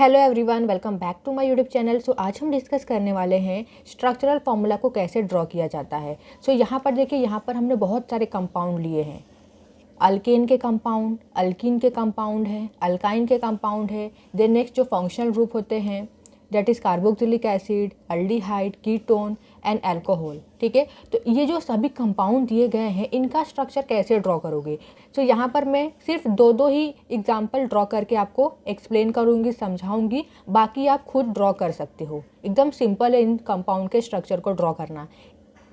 Hello everyone, welcome back to my YouTube channel. So आज हम discuss करने वाले हैं स्ट्रक्चरल फार्मूला को कैसे ड्रॉ किया जाता है। सो यहाँ पर देखिए, यहाँ पर हमने बहुत सारे कंपाउंड लिए हैं। अल्केन के कंपाउंड, अल्कीन के कंपाउंड है, अल्काइन के कंपाउंड है। देन नेक्स्ट जो फंक्शनल ग्रुप होते हैं that is carboxylic acid, aldehyde, ketone and alcohol. ठीक है, तो ये जो सभी कंपाउंड दिए गए हैं इनका स्ट्रक्चर कैसे ड्रॉ करोगे। सो यहाँ पर मैं सिर्फ दो ही एग्जाम्पल ड्रॉ करके आपको एक्सप्लेन करूँगी, समझाऊंगी। बाकी आप खुद ड्रॉ कर सकते हो। एकदम सिंपल है इन कंपाउंड के स्ट्रक्चर को ड्रॉ करना।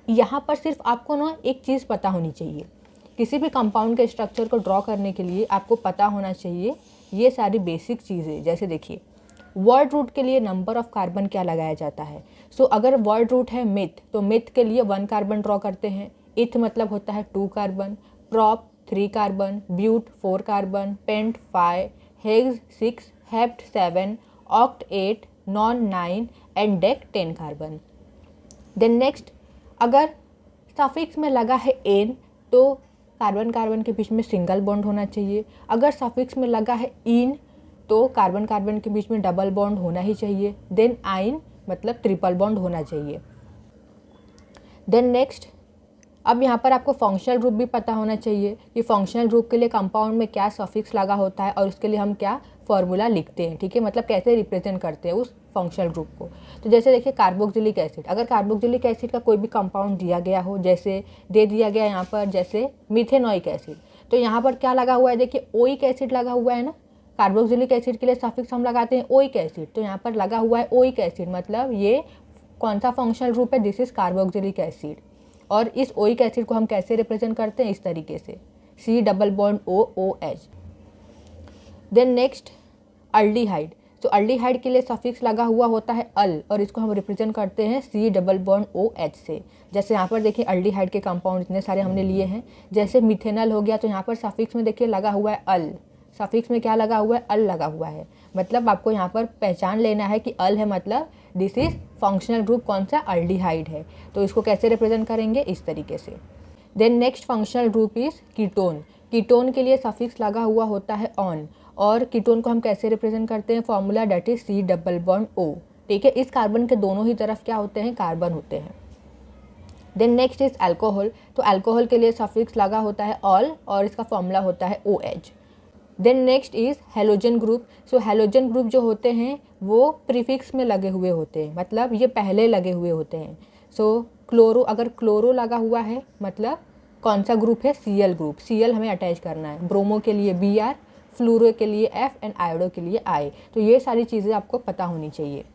यहाँ पर सिर्फ आपको ना एक चीज़ पता होनी चाहिए। किसी भी कंपाउंड के स्ट्रक्चर को ड्रॉ करने के लिए आपको पता होना चाहिए ये सारी बेसिक चीज़ें। जैसे देखिए, वर्ड रूट के लिए नंबर ऑफ कार्बन क्या लगाया जाता है। सो अगर वर्ड रूट है मिथ, तो मिथ के लिए 1 कार्बन ड्रॉ करते हैं। इथ मतलब होता है 2 carbon, prop 3 carbon, but 4 carbon, pent 5, hex 6, hept 7, oct 8, non 9 and dec 10 carbon. Then next, अगर सफिक्स में लगा है एन तो कार्बन कार्बन के बीच में सिंगल बॉन्ड होना चाहिए। अगर सफिक्स में लगा है इन तो कार्बन कार्बन के बीच में डबल बॉन्ड होना ही चाहिए। देन आइन मतलब ट्रिपल बॉन्ड होना चाहिए। देन नेक्स्ट, अब यहाँ पर आपको फंक्शनल ग्रुप भी पता होना चाहिए कि फंक्शनल ग्रुप के लिए कंपाउंड में क्या सफिक्स लगा होता है और उसके लिए हम क्या फॉर्मूला लिखते हैं। ठीक है, मतलब कैसे रिप्रेजेंट करते हैं उस फंक्शनल ग्रुप को। तो जैसे देखिए, कार्बोक्सिलिक एसिड, अगर कार्बोक्सिलिक एसिड का कोई भी कंपाउंड दिया गया हो, जैसे दे दिया गया यहाँ पर जैसे मिथेनोइक एसिड, तो यहाँ पर क्या लगा हुआ है, देखिए ओइक एसिड लगा हुआ है ना। कार्बोक्सिलिक एसिड के लिए सफिक्स हम लगाते हैं ओइक एसिड, तो यहाँ पर लगा हुआ है ओइक एसिड, मतलब ये कौन सा फंक्शनल ग्रुप है, दिस इज कार्बोक्सिलिक एसिड। और इस ओइक एसिड को हम कैसे रिप्रेजेंट करते हैं, इस तरीके से C double bond OOH। Then next, aldehyde. तो अल्डिहाइड के लिए सफिक्स लगा हुआ होता है अल और इसको हम रिप्रेजेंट करते हैं C डबल बॉन्ड OH से। जैसे यहाँ पर देखिए, अल्डिहाइड के कंपाउंड इतने सारे हमने लिए हैं। जैसे मिथेनल हो गया, तो यहाँ पर सफिक्स में देखिए लगा हुआ है अल। सफिक्स में क्या लगा हुआ है, अल लगा हुआ है। मतलब आपको यहाँ पर पहचान लेना है कि अल है मतलब दिस इज फंक्शनल ग्रुप कौन सा, अल्डिहाइड है। तो इसको कैसे रिप्रेजेंट करेंगे, इस तरीके से। Then next functional group is ketone. Ketone के लिए सफिक्स लगा हुआ होता है ऑन और कीटोन को हम कैसे रिप्रेजेंट करते हैं, formula that is C double bond O। ठीक है, इस कार्बन के दोनों ही तरफ क्या होते हैं, कार्बन होते हैं। Then next is alcohol. तो अल्कोहल के लिए सफिक्स लगा होता है ऑल और इसका फॉर्मूला होता है OH। Then next is halogen group. So halogen group जो होते हैं वो प्रीफिक्स में लगे हुए होते हैं, मतलब ये पहले लगे हुए होते हैं। सो क्लोरो, अगर क्लोरो लगा हुआ है मतलब कौन सा ग्रुप है, Cl ग्रुप। Cl हमें अटैच करना है। ब्रोमो के लिए Br, फ्लूरो के लिए F एंड आयोडो के लिए I। तो ये सारी चीज़ें आपको पता होनी चाहिए।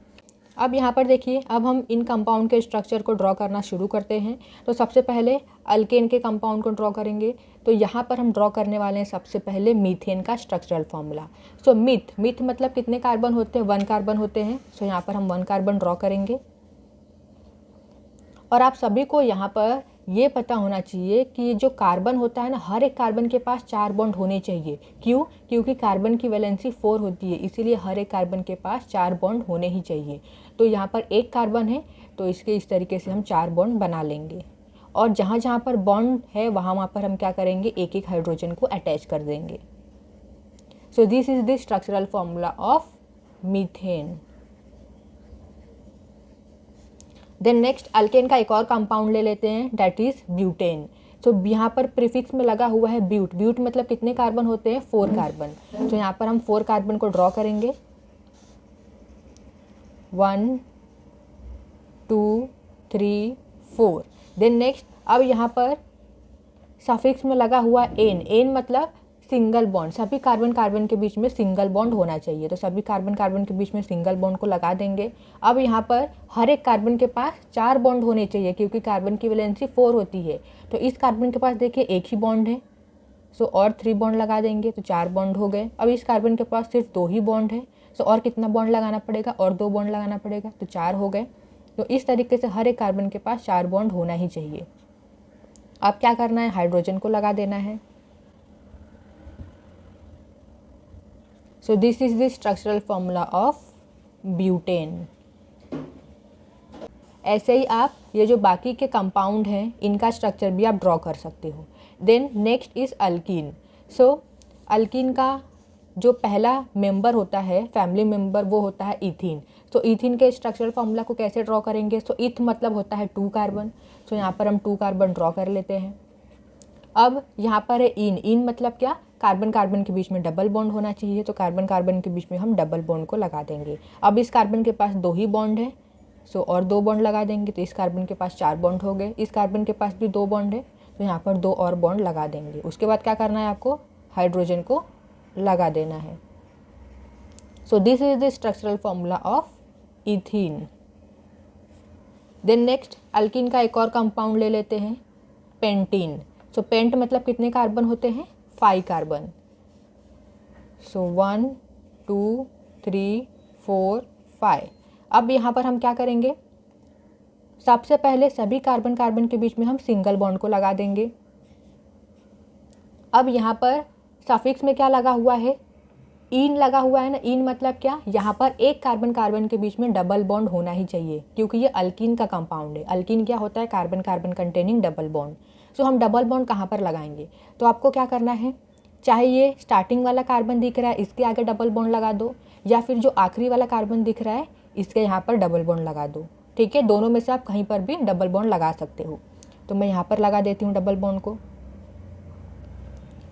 अब यहाँ पर देखिए, अब हम इन कंपाउंड के स्ट्रक्चर को ड्रॉ करना शुरू करते हैं। तो सबसे पहले अल्केन के कंपाउंड को ड्रॉ करेंगे। तो यहाँ पर हम ड्रॉ करने वाले हैं सबसे पहले मीथेन का स्ट्रक्चरल फॉर्मूला। सो मिथ मतलब कितने कार्बन होते हैं, 1 कार्बन होते हैं। सो यहाँ पर हम 1 कार्बन ड्रॉ करेंगे। और आप सभी को यहाँ पर ये पता होना चाहिए कि जो कार्बन होता है ना, हर एक कार्बन के पास 4 बॉन्ड होने चाहिए। क्यों, क्योंकि कार्बन की वैलेंसी 4 होती है, इसीलिए हर एक कार्बन के पास 4 बॉन्ड होने ही चाहिए। तो यहाँ पर 1 कार्बन है तो इसके इस तरीके से हम 4 बॉन्ड बना लेंगे। और जहाँ जहाँ पर बॉन्ड है वहाँ पर हम क्या करेंगे, एक एक हाइड्रोजन को अटैच कर देंगे। So this is the structural formula of methane. Then next, alkane का एक और कंपाउंड ले लेते हैं डेट इज ब्यूटेन। तो यहाँ पर प्रीफिक्स में लगा हुआ है ब्यूट। ब्यूट मतलब कितने कार्बन होते हैं, 4 कार्बन। तो यहाँ पर हम 4 कार्बन को ड्रॉ करेंगे, 1 2 3 4। देन नेक्स्ट, अब यहाँ पर सफिक्स में लगा हुआ एन। एन मतलब सिंगल बॉन्ड, सभी कार्बन कार्बन के बीच में सिंगल बॉन्ड होना चाहिए। तो सभी कार्बन कार्बन के बीच में सिंगल बॉन्ड को लगा देंगे। अब यहाँ पर हर एक कार्बन के पास 4 बॉन्ड होने चाहिए क्योंकि कार्बन की वैलेंसी 4 होती है। तो इस कार्बन के पास देखिए एक ही बॉन्ड है। सो और 3 बॉन्ड लगा देंगे तो 4 बॉन्ड हो गए। अब इस कार्बन के पास सिर्फ 2 ही बॉन्ड है। सो और कितना बॉन्ड लगाना पड़ेगा, और 2 बॉन्ड लगाना पड़ेगा, तो 4 हो गए। तो इस तरीके से हर एक कार्बन के पास 4 बॉन्ड होना ही चाहिए। अब क्या करना है, हाइड्रोजन को लगा देना है। So this is the structural formula of butane. ऐसे ही आप ये जो बाकी के कंपाउंड हैं इनका स्ट्रक्चर भी आप ड्रॉ कर सकते हो। Then next is alkene. So alkene का जो पहला मेंबर होता है, फैमिली मेंबर, वो होता है इथीन। तो इथीन के स्ट्रक्चरल फॉर्मूला को कैसे ड्रॉ करेंगे? सो इथ मतलब होता है 2 कार्बन। सो यहाँ पर हम 2 कार्बन ड्रॉ कर लेते हैं। अब यहाँ पर है इन। इन मतलब क्या? कार्बन कार्बन के बीच में डबल बॉन्ड होना चाहिए, तो कार्बन कार्बन के बीच में हम डबल बॉन्ड को लगा देंगे। अब इस कार्बन के पास 2 ही बॉन्ड है, सो और 2 बॉन्ड लगा देंगे, तो इस कार्बन के पास 4 बॉन्ड हो गए। इस कार्बन के पास भी 2 बॉन्ड है, तो यहाँ पर 2 और बॉन्ड लगा देंगे। उसके बाद क्या करना है आपको? हाइड्रोजन को लगा देना है। So this is the structural formula of ethene. Then next alkene का एक और कंपाउंड ले लेते हैं, पेंटीन। सो पेंट मतलब कितने कार्बन होते हैं? 5 कार्बन। सो 1 2 3 4 5। अब यहाँ पर हम क्या करेंगे? सबसे पहले सभी कार्बन कार्बन के बीच में हम सिंगल बॉन्ड को लगा देंगे। अब यहाँ पर सफिक्स में क्या लगा हुआ है? इन लगा हुआ है ना। इन मतलब क्या? यहाँ पर एक कार्बन कार्बन के बीच में डबल बॉन्ड होना ही चाहिए, क्योंकि ये अल्कीन का कंपाउंड है। अल्कीन क्या होता है? Carbon carbon containing double bond. So हम डबल बॉन्ड कहाँ पर लगाएंगे? तो आपको क्या करना है, चाहे ये स्टार्टिंग वाला कार्बन दिख रहा है इसके आगे डबल बॉन्ड लगा दो, या फिर जो आखिरी वाला कार्बन दिख रहा है इसके यहाँ पर डबल बॉन्ड लगा दो। ठीक है, दोनों में से आप कहीं पर भी डबल बॉन्ड लगा सकते हो। तो मैं यहाँ पर लगा देती हूँ डबल बॉन्ड को।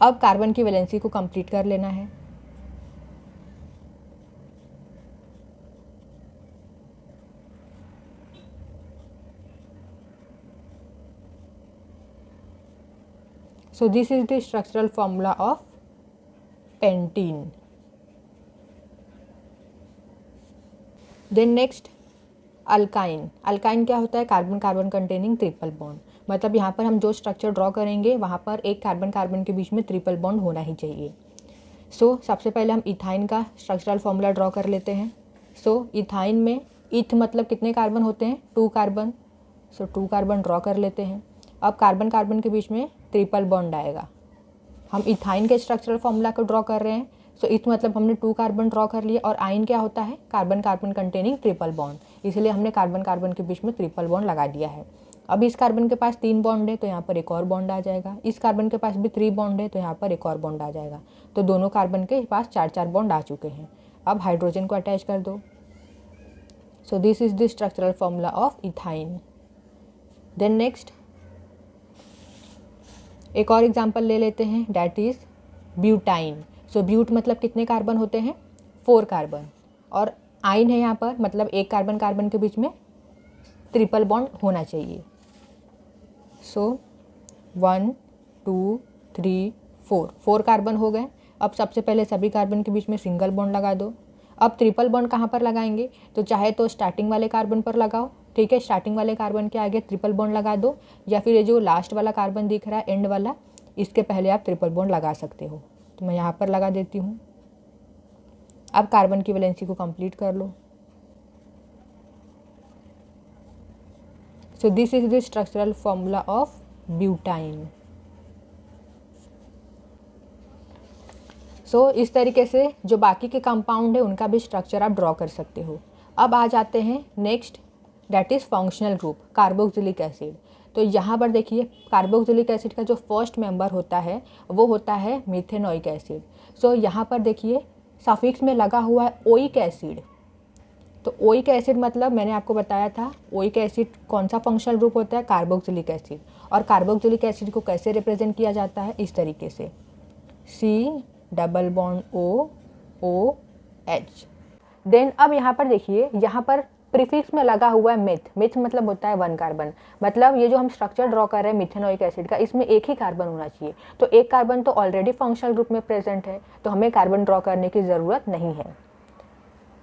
अब कार्बन की वैलेंसी को कंप्लीट कर लेना है। So this is the structural formula of pentene. Then next alkyne. Alkyne क्या होता है? Carbon carbon containing triple bond. मतलब यहाँ पर हम जो स्ट्रक्चर ड्रॉ करेंगे वहाँ पर एक कार्बन कार्बन के बीच में ट्रिपल बॉन्ड होना ही चाहिए। सो सबसे पहले हम इथाइन का स्ट्रक्चरल फॉर्मूला ड्रॉ कर लेते हैं। सो इथाइन में इथ मतलब कितने कार्बन होते हैं? 2 कार्बन। सो 2 कार्बन ड्रॉ कर लेते हैं। अब कार्बन कार्बन के बीच में ट्रिपल बॉन्ड आएगा। हम इथाइन के स्ट्रक्चरल फॉर्मूला को ड्रॉ कर रहे हैं। सो इथ मतलब हमने 2 कार्बन ड्रॉ कर लिए, और आइन क्या होता है? Carbon carbon containing triple bond, इसलिए हमने कार्बन कार्बन के बीच में ट्रिपल बॉन्ड लगा दिया है। अब इस कार्बन के पास 3 बॉन्ड है, तो यहाँ पर एक और बॉन्ड आ जाएगा। इस कार्बन के पास भी 3 बॉन्ड है, तो यहाँ पर एक और बॉन्ड आ जाएगा। तो दोनों कार्बन के पास 4-4 बॉन्ड आ चुके हैं। अब हाइड्रोजन को अटैच कर दो। So this is the structural formula of ethyne. Then next एक और एग्जाम्पल ले लेते हैं, that is butyne. So but मतलब कितने कार्बन होते हैं? 4 कार्बन। और आइन है यहाँ पर, मतलब एक कार्बन कार्बन के बीच में ट्रिपल बॉन्ड होना चाहिए। सो 1 2 3 4 कार्बन हो गए। अब सबसे पहले सभी कार्बन के बीच में सिंगल बॉन्ड लगा दो। अब ट्रिपल बॉन्ड कहाँ पर लगाएंगे? तो चाहे तो स्टार्टिंग वाले कार्बन पर लगाओ, ठीक है, स्टार्टिंग वाले कार्बन के आगे ट्रिपल बॉन्ड लगा दो, या फिर ये जो लास्ट वाला कार्बन दिख रहा है एंड वाला, इसके पहले आप ट्रिपल बॉन्ड लगा सकते हो। तो मैं यहाँ पर लगा देती हूँ। अब कार्बन की वैलेंसी को कंप्लीट कर लो। So this is the structural formula of butyne. So इस तरीके से जो बाकी के कंपाउंड है उनका भी स्ट्रक्चर आप ड्रॉ कर सकते हो। अब आ जाते हैं next, that is functional group, carboxylic acid. तो यहाँ पर देखिए कार्बोक्सिलिक एसिड का जो फर्स्ट मेंबर होता है वो होता है मिथेनोइक एसिड। सो यहाँ पर देखिए सफिक्स में लगा हुआ है ओइक एसिड। तो ओइक एसिड मतलब मैंने आपको बताया था, ओइक एसिड कौन सा फंक्शनल ग्रुप होता है? Carboxylic acid. और कार्बोक्सिलिक एसिड को कैसे रिप्रेजेंट किया जाता है? इस तरीके से, COOH। देन अब यहाँ पर देखिए, यहाँ पर प्रीफिक्स में लगा हुआ है मिथ। मिथ मतलब होता है 1 कार्बन। मतलब ये जो हम स्ट्रक्चर ड्रॉ कर रहे हैं मिथेनोइक एसिड का, इसमें एक ही कार्बन होना चाहिए। तो एक कार्बन तो ऑलरेडी फंक्शनल ग्रुप में प्रेजेंट है, तो हमें कार्बन ड्रॉ करने की ज़रूरत नहीं है।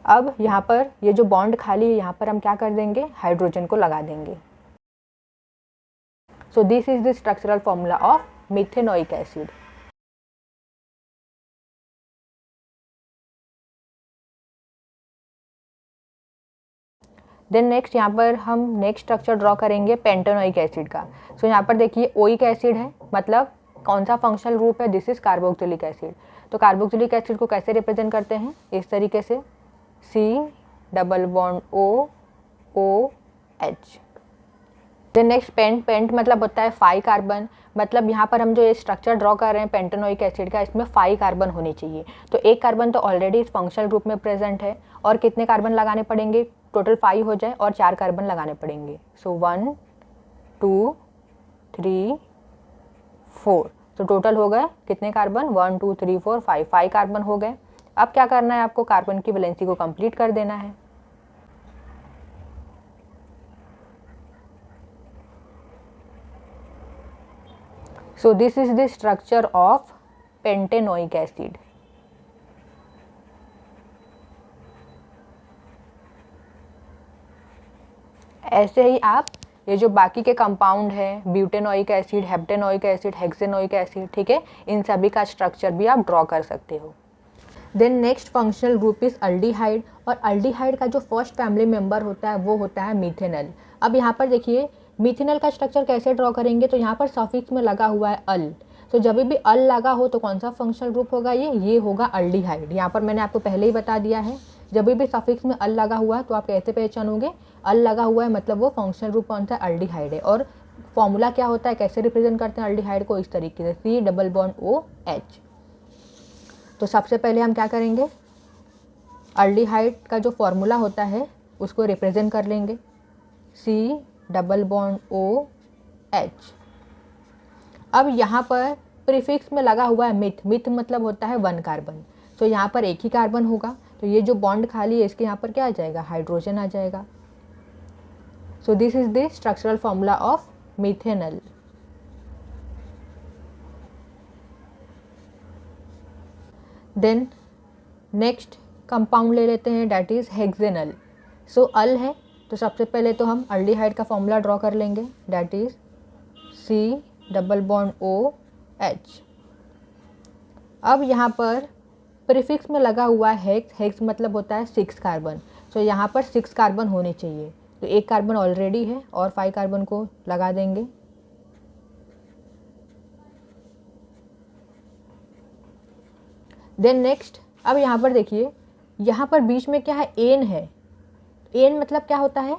अब यहाँ पर ये जो बॉन्ड खाली है यहाँ पर हम क्या कर देंगे? हाइड्रोजन को लगा देंगे। So this is the structural formula of methanoic acid. Then next यहाँ पर हम नेक्स्ट स्ट्रक्चर ड्रॉ करेंगे पेंटेनोइक एसिड का। सो यहाँ पर देखिए ओइक एसिड है, मतलब कौन सा फंक्शनल ग्रुप है? This is carboxylic acid. तो कार्बोक्सिलिक एसिड को कैसे रिप्रेजेंट करते हैं? इस तरीके से, COOH। Then next pent, pent मतलब होता है 5 कार्बन, मतलब यहाँ पर हम जो ये स्ट्रक्चर ड्रॉ कर रहे हैं पेंटेनोइक एसिड का, इसमें 5 कार्बन होने चाहिए। तो एक कार्बन तो ऑलरेडी इस फंक्शनल ग्रुप में प्रेजेंट है, और कितने कार्बन लगाने पड़ेंगे, टोटल 5 हो जाए और 4 कार्बन लगाने पड़ेंगे। सो 1 2 3 4, तो टोटल हो गए कितने कार्बन, 1 2 3 4 5 कार्बन हो गए। अब क्या करना है आपको, कार्बन की वैलेंसी को कंप्लीट कर देना है। So this is the structure of pentanoic acid. ऐसे ही आप ये जो बाकी के कंपाउंड है, ब्यूटेनोइक एसिड, हेप्टेनोइक एसिड, हेक्सेनोइक एसिड, ठीक है, इन सभी का स्ट्रक्चर भी आप ड्रॉ कर सकते हो। Then next functional group is aldehyde, और अल्डिहाइड का जो फर्स्ट फैमिली मेंबर होता है वो होता है मीथेनल। अब यहाँ पर देखिए मीथेनल का स्ट्रक्चर कैसे ड्रॉ करेंगे, तो यहाँ पर सफिक्स में लगा हुआ है अल, तो जब भी अल लगा हो तो कौन सा फंक्शनल ग्रुप होगा, ये होगा अल्डिहाइड। यहाँ पर मैंने आपको पहले ही बता दिया है, जब भी सफिक्स में अल लगा हुआ है तो आप कैसे पहचानोगे, अल लगा हुआ है मतलब वो फंक्शनल ग्रुप कौन सा, अल्डिहाइड है। और फॉर्मूला क्या होता है, कैसे रिप्रेजेंट करते हैं अल्डिहाइड को, इस तरीके से C डबल बॉन्ड OH। तो सबसे पहले हम क्या करेंगे, अल्डिहाइड का जो फॉर्मूला होता है उसको रिप्रेजेंट कर लेंगे, C डबल बॉन्ड OH। अब यहाँ पर प्रीफिक्स में लगा हुआ है मिथ, मिथ मतलब होता है 1 कार्बन, तो यहाँ पर एक ही कार्बन होगा, तो ये जो बॉन्ड खाली है इसके यहाँ पर क्या आ जाएगा, हाइड्रोजन आ जाएगा। So this is the structural formula of methanal. Then next compound ले लेते हैं, that is hexanal. So al है तो सबसे पहले तो हम अल्डिहाइड का फॉर्मूला ड्रॉ कर लेंगे, that is C double bond OH। अब यहाँ पर प्रीफिक्स में लगा हुआ है हेक्स, हेक्स मतलब होता है 6 कार्बन, तो यहाँ पर 6 कार्बन होने चाहिए, तो एक कार्बन ऑलरेडी है और 5 कार्बन को लगा देंगे। देन नेक्स्ट, अब यहाँ पर देखिए यहाँ पर बीच में क्या है, एन है, एन मतलब क्या होता है,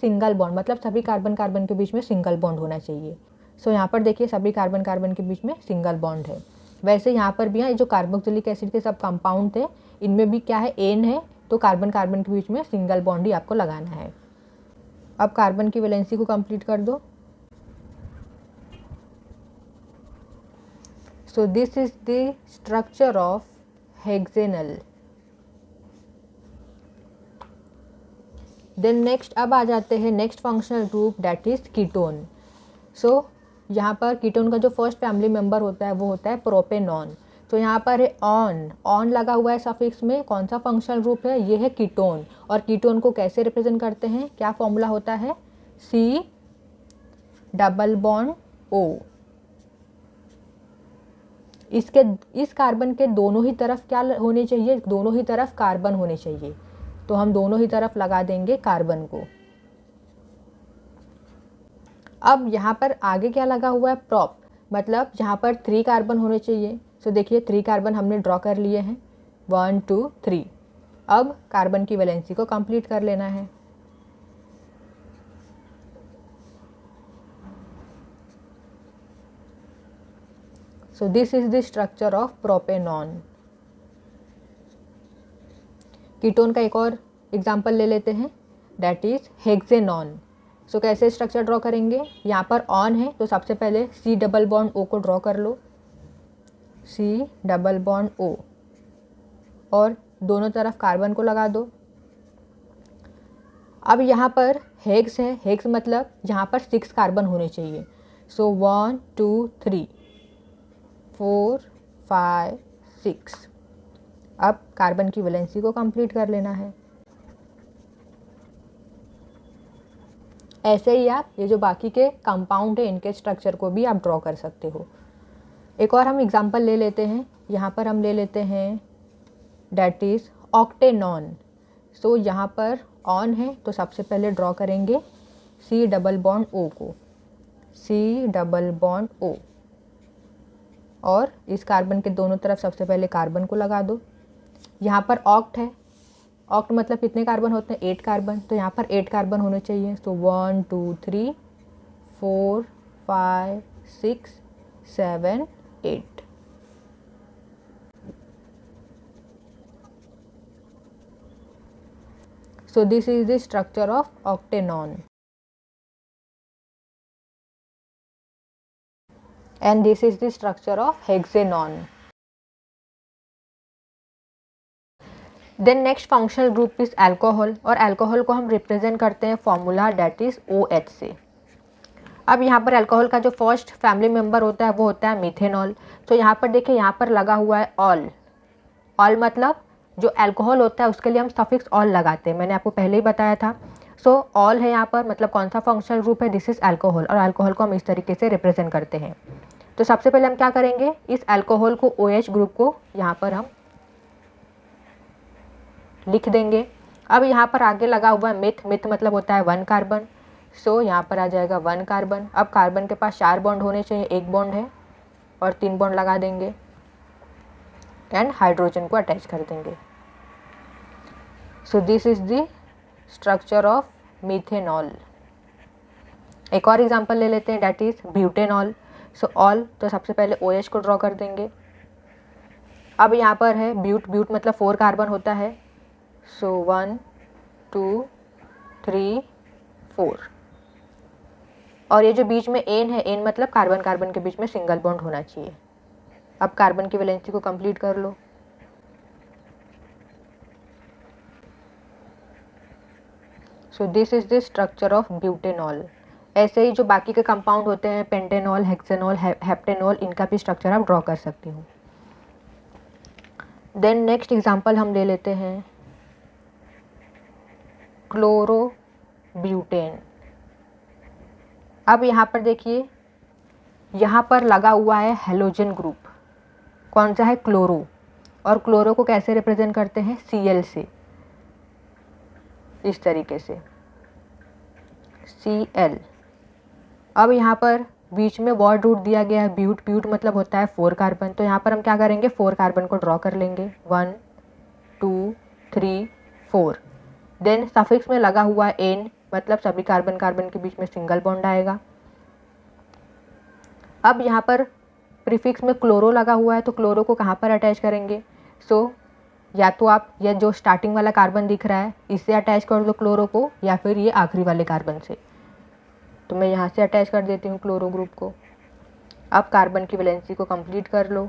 सिंगल बॉन्ड, मतलब सभी कार्बन कार्बन के बीच में सिंगल बॉन्ड होना चाहिए। सो यहाँ पर देखिए सभी कार्बन कार्बन के बीच में सिंगल बॉन्ड है। वैसे यहाँ पर भी ये जो कार्बोक्सिलिक एसिड के सब कंपाउंड थे इनमें भी क्या है, एन है, तो कार्बन कार्बन के बीच में सिंगल बॉन्ड ही आपको लगाना है। अब कार्बन की वैलेंसी को कंप्लीट कर दो। So this is the structure of hexanal. Then next अब आ जाते हैं next functional group, that is ketone. So यहाँ पर कीटोन का जो फर्स्ट फैमिली मेंबर होता है वो होता है प्रोपेनॉन। तो यहाँ पर है ऑन, ऑन लगा हुआ है सफिक्स में, कौन सा फंक्शनल ग्रुप है, ये है कीटोन। और कीटोन को कैसे रिप्रेजेंट करते हैं, क्या फॉर्मूला होता है, C डबल बॉन्ड O। इसके इस कार्बन के दोनों ही तरफ क्या होने चाहिए, दोनों ही तरफ कार्बन होने चाहिए, तो हम दोनों ही तरफ लगा देंगे कार्बन को। अब यहाँ पर आगे क्या लगा हुआ है, प्रॉप, मतलब यहाँ पर 3 कार्बन होने चाहिए। तो देखिए 3 कार्बन हमने ड्रॉ कर लिए हैं, 1 2 3। अब कार्बन की वैलेंसी को कंप्लीट कर लेना है। So this is the structure of propanone. Ketone का एक और एग्जाम्पल ले लेते हैं, डैट इज हेक्सेनॉन। सो कैसे स्ट्रक्चर ड्रॉ करेंगे, यहाँ पर ऑन है तो सबसे पहले C डबल बॉन्ड O को ड्रॉ कर लो, C डबल बॉन्ड O, और दोनों तरफ कार्बन को लगा दो। अब यहाँ पर हेक्स है, हेक्स मतलब यहाँ पर 6 कार्बन होने चाहिए। सो 1 2 3 4 5 6। अब कार्बन की वैलेंसी को कंप्लीट कर लेना है। ऐसे ही आप ये जो बाकी के कंपाउंड है इनके स्ट्रक्चर को भी आप ड्रॉ कर सकते हो। एक और हम एग्जांपल ले लेते हैं, यहाँ पर हम ले लेते हैं डैट इज़ ऑक्टेनॉन। सो यहाँ पर ऑन है तो सबसे पहले ड्रॉ करेंगे C डबल बॉन्ड O को, C डबल बॉन्ड O, और इस कार्बन के दोनों तरफ सबसे पहले कार्बन को लगा दो। यहाँ पर ऑक्ट है, ऑक्ट मतलब कितने कार्बन होते हैं, 8 कार्बन, तो यहाँ पर 8 कार्बन होने चाहिए। तो 1 2 3 4 5 6 7 8. So this is the structure of octanon, and this is the structure of hexanon. Then next functional group is alcohol, और alcohol को हम represent करते हैं formula that is OH से. अब यहाँ पर अल्कोहल का जो फर्स्ट फैमिली मेंबर होता है वो होता है मिथेनॉल. तो यहाँ पर देखिए, यहाँ पर लगा हुआ है ऑल. ऑल मतलब जो अल्कोहल होता है उसके लिए हम सफिक्स ऑल लगाते हैं, मैंने आपको पहले ही बताया था. सो ऑल है यहाँ पर, मतलब कौन सा फंक्शनल ग्रुप है, दिस इज अल्कोहल, और अल्कोहल को हम इस तरीके से रिप्रेजेंट करते हैं. तो सबसे पहले हम क्या करेंगे, इस अल्कोहल को OH ग्रुप को यहाँ पर हम लिख देंगे. अब यहाँ पर आगे लगा हुआ है मिथ. मिथ मतलब होता है 1 कार्बन. सो यहाँ पर आ जाएगा 1 कार्बन. अब कार्बन के पास 4 बॉन्ड होने चाहिए, 1 बॉन्ड है, और 3 बॉन्ड लगा देंगे एंड हाइड्रोजन को अटैच कर देंगे. So this is the structure of methanol. एक और एग्जांपल ले लेते हैं, that is butanol. So all, तो सबसे पहले OH को ड्रॉ कर देंगे. अब यहाँ पर है ब्यूट. ब्यूट मतलब 4 कार्बन होता है. सो 1 2 3 4, और ये जो बीच में एन है, एन मतलब कार्बन कार्बन के बीच में सिंगल बॉन्ड होना चाहिए. अब कार्बन की वैलेंसी को कंप्लीट कर लो. So this is the structure of butanol. ऐसे ही जो बाकी के कंपाउंड होते हैं, पेंटेनॉल, हेक्सेनॉल, हेप्टेनॉल, इनका भी स्ट्रक्चर आप ड्रॉ कर सकती हूँ. देन नेक्स्ट एग्जांपल हम ले लेते हैं क्लोरोब्यूटेन. अब यहाँ पर देखिए, यहाँ पर लगा हुआ है हेलोजन ग्रुप. कौन सा है, क्लोरो. और क्लोरो को कैसे रिप्रेजेंट करते हैं, Cl से, इस तरीके से Cl. अब यहाँ पर बीच में वर्ड रूट दिया गया है ब्यूट. ब्यूट मतलब होता है 4 कार्बन. तो यहाँ पर हम क्या करेंगे, 4 कार्बन को ड्रॉ कर लेंगे. 1 2 3 4. देन सफिक्स में लगा हुआ है एन, मतलब सभी कार्बन कार्बन के बीच में सिंगल बॉन्ड आएगा. अब यहाँ पर प्रीफिक्स में क्लोरो लगा हुआ है, तो क्लोरो को कहाँ पर अटैच करेंगे. सो या तो आप ये जो स्टार्टिंग वाला कार्बन दिख रहा है इससे अटैच कर दो क्लोरो को, या फिर ये आखिरी वाले कार्बन से. तो मैं यहाँ से अटैच कर देती हूँ क्लोरो ग्रुप को. अब कार्बन की वैलेंसी को कंप्लीट कर लो.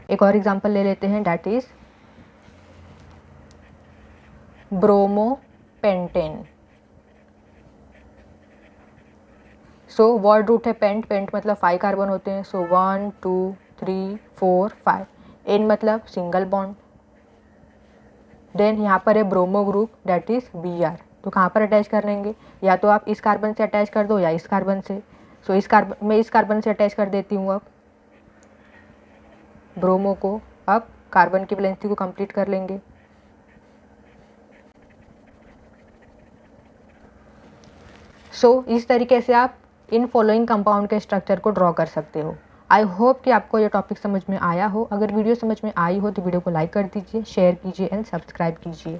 एक और एग्जांपल ले लेते हैं, that is bromopentane. So word root है पेंट. पेंट मतलब 5 कार्बन होते हैं. सो 1 2 3 4 5. एन मतलब सिंगल बॉन्ड. देन यहाँ पर है bromo group, that is Br. तो कहाँ पर अटैच कर लेंगे, या तो आप इस कार्बन से अटैच कर दो या इस कार्बन से. सो इस कार्बन, मैं इस कार्बन से अटैच कर देती हूँ अब ब्रोमो को. अब कार्बन की वैलेंसी को कंप्लीट कर लेंगे. सो इस तरीके से आप इन फॉलोइंग कंपाउंड के स्ट्रक्चर को ड्रॉ कर सकते हो. आई होप कि आपको ये टॉपिक समझ में आया हो. अगर वीडियो समझ में आई हो तो वीडियो को लाइक कर दीजिए, शेयर कीजिए एंड सब्सक्राइब कीजिए.